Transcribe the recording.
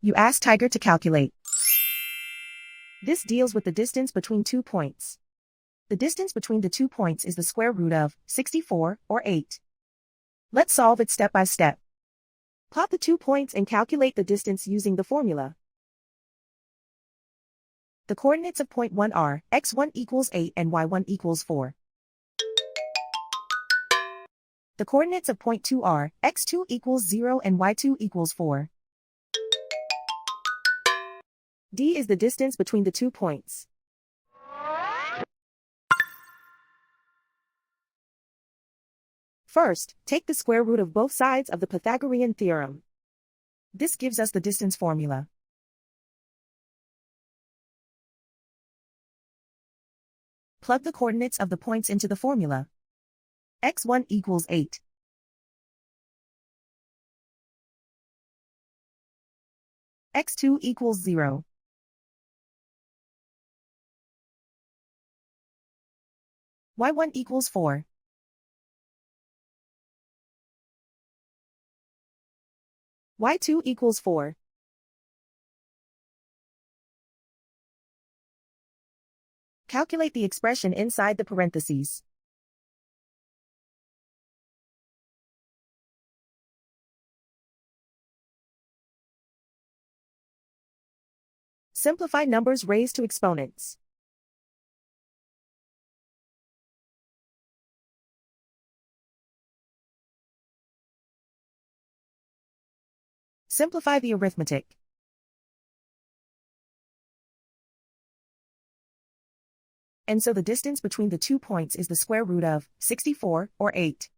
You ask Tiger to calculate. This deals with the distance between 2 points. The distance between the 2 points is the square root of 64, or 8. Let's solve it step by step. Plot the 2 points and calculate the distance using the formula. The coordinates of point 1 are x1 equals 8 and y1 equals 4. The coordinates of point 2 are x2 equals 0 and y2 equals 4. D is the distance between the 2 points. First, take the square root of both sides of the Pythagorean theorem. This gives us the distance formula. Plug the coordinates of the points into the formula. x1 equals 8. x2 equals 0. y1 equals 4. y2 equals 4. Calculate the expression inside the parentheses. Simplify numbers raised to exponents. Simplify the arithmetic. And so the distance between the 2 points is the square root of 64, or 8.